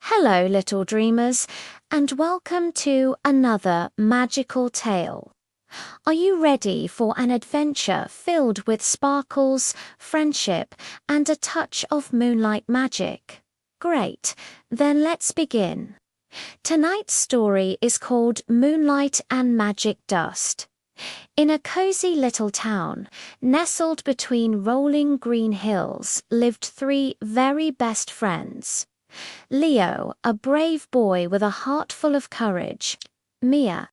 Hello, little dreamers, and welcome to another magical tale. Are you ready for an adventure filled with sparkles, friendship, and a touch of moonlight magic? Great, then let's begin. Tonight's story is called Moonlight and Magic Dust. In a cozy little town, nestled between rolling green hills, lived three very best friends. Leo, a brave boy with a heart full of courage. Mia,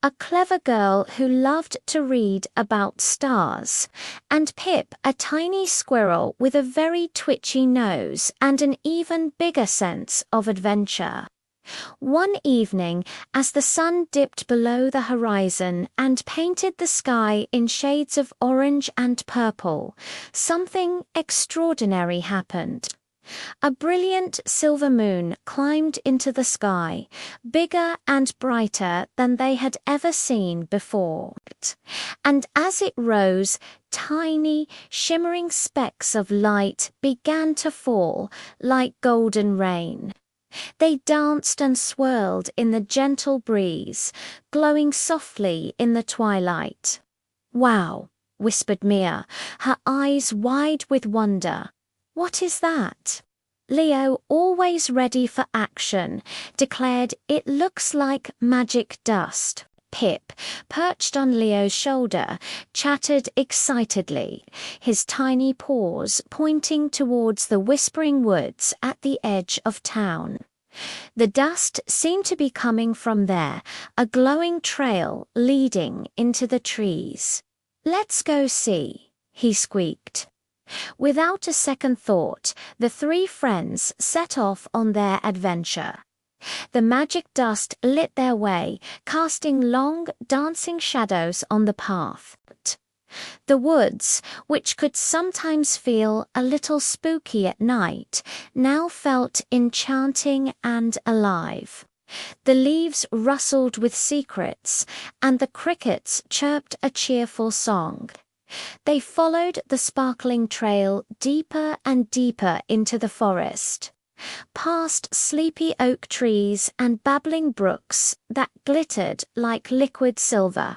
a clever girl who loved to read about stars. And Pip, a tiny squirrel with a very twitchy nose and an even bigger sense of adventure. One evening, as the sun dipped below the horizon and painted the sky in shades of orange and purple, something extraordinary happened. A brilliant silver moon climbed into the sky, bigger and brighter than they had ever seen before. And as it rose, tiny, shimmering specks of light began to fall like golden rain. They danced and swirled in the gentle breeze, glowing softly in the twilight. "Wow," whispered Mia, her eyes wide with wonder. "What is that?" Leo, always ready for action, declared, "It looks like magic dust." Pip, perched on Leo's shoulder, chattered excitedly, his tiny paws pointing towards the whispering woods at the edge of town. The dust seemed to be coming from there, a glowing trail leading into the trees. "Let's go see," he squeaked. Without a second thought, the three friends set off on their adventure. The magic dust lit their way, casting long, dancing shadows on the path. The woods, which could sometimes feel a little spooky at night, now felt enchanting and alive. The leaves rustled with secrets, and the crickets chirped a cheerful song. They followed the sparkling trail deeper and deeper into the forest, past sleepy oak trees and babbling brooks that glittered like liquid silver.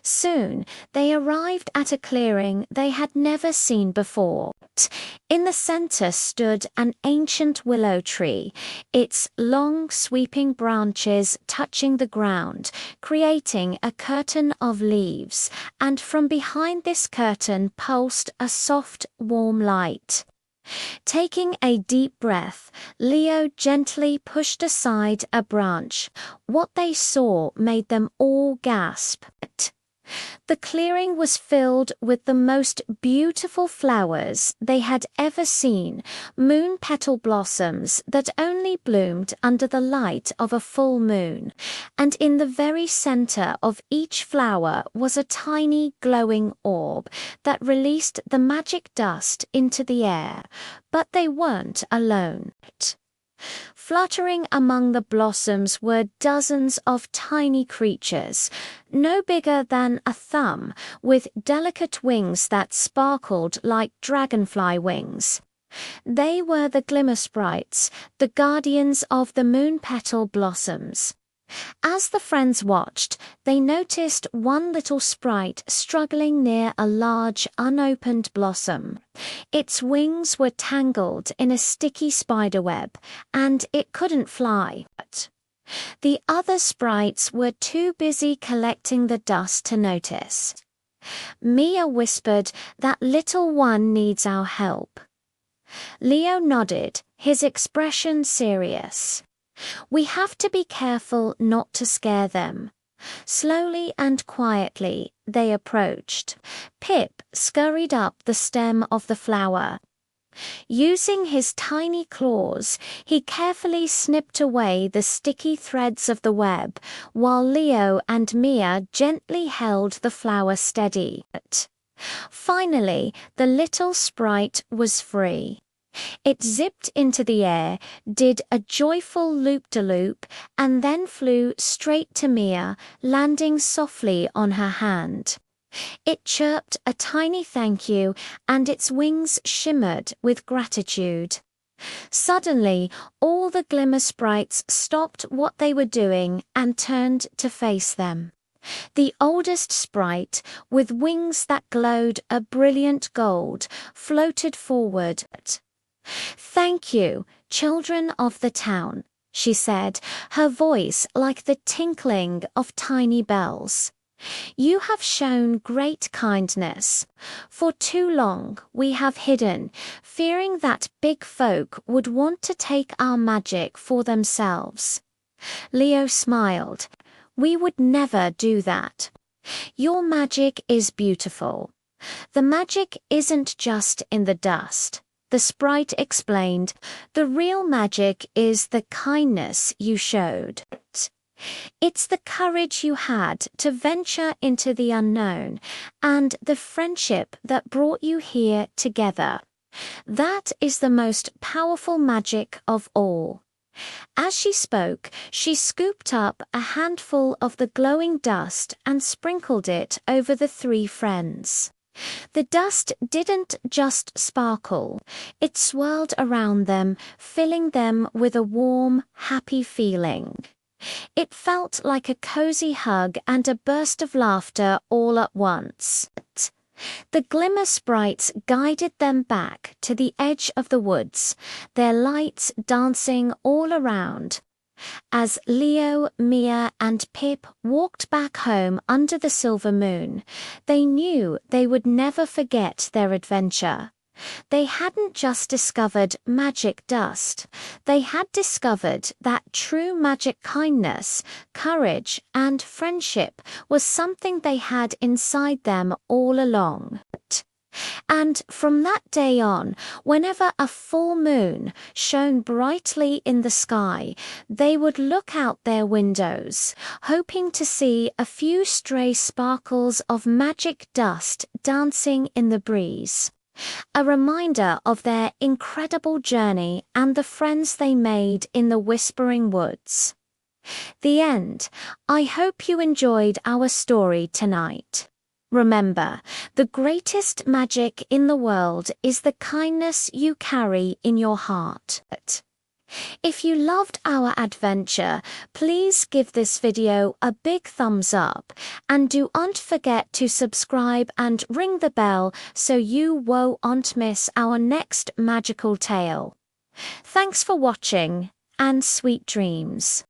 Soon they arrived at a clearing they had never seen before. In the center stood an ancient willow tree, its long sweeping branches touching the ground, creating a curtain of leaves, and from behind this curtain pulsed a soft, warm light. Taking a deep breath, Leo gently pushed aside a branch. What they saw made them all gasp. The clearing was filled with the most beautiful flowers they had ever seen, moon petal blossoms that only bloomed under the light of a full moon, and in the very center of each flower was a tiny glowing orb that released the magic dust into the air. But they weren't alone. Fluttering among the blossoms were dozens of tiny creatures, no bigger than a thumb, with delicate wings that sparkled like dragonfly wings. They were the glimmer sprites, the guardians of the moon petal blossoms. As the friends watched, they noticed one little sprite struggling near a large, unopened blossom. Its wings were tangled in a sticky spiderweb, and it couldn't fly. The other sprites were too busy collecting the dust to notice. Mia whispered, "That little one needs our help." Leo nodded, his expression serious. "We have to be careful not to scare them." Slowly and quietly they approached. Pip scurried up the stem of the flower. Using his tiny claws, he carefully snipped away the sticky threads of the web, while Leo and Mia gently held the flower steady. Finally, the little sprite was free. It zipped into the air, did a joyful loop-de-loop, and then flew straight to Mia, landing softly on her hand. It chirped a tiny thank you, and its wings shimmered with gratitude. Suddenly, all the Glimmer Sprites stopped what they were doing and turned to face them. The oldest sprite, with wings that glowed a brilliant gold, floated forward. "Thank you, children of the town," she said, her voice like the tinkling of tiny bells. "You have shown great kindness. For too long we have hidden, fearing that big folk would want to take our magic for themselves." Leo smiled. "We would never do that. Your magic is beautiful. The magic isn't just in the dust," the sprite explained. "The real magic is the kindness you showed. It's the courage you had to venture into the unknown and the friendship that brought you here together. That is the most powerful magic of all." As she spoke, she scooped up a handful of the glowing dust and sprinkled it over the three friends. The dust didn't just sparkle, it swirled around them, filling them with a warm, happy feeling. It felt like a cozy hug and a burst of laughter all at once. The Glimmer Sprites guided them back to the edge of the woods, their lights dancing all around. As Leo, Mia, and Pip walked back home under the silver moon, they knew they would never forget their adventure. They hadn't just discovered magic dust. They had discovered that true magic kindness, courage, and friendship was something they had inside them all along. And from that day on, whenever a full moon shone brightly in the sky, they would look out their windows, hoping to see a few stray sparkles of magic dust dancing in the breeze. A reminder of their incredible journey and the friends they made in the Whispering Woods. The end. I hope you enjoyed our story tonight. Remember, the greatest magic in the world is the kindness you carry in your heart. If you loved our adventure, please give this video a big thumbs up and don't forget to subscribe and ring the bell so you won't miss our next magical tale. Thanks for watching and sweet dreams.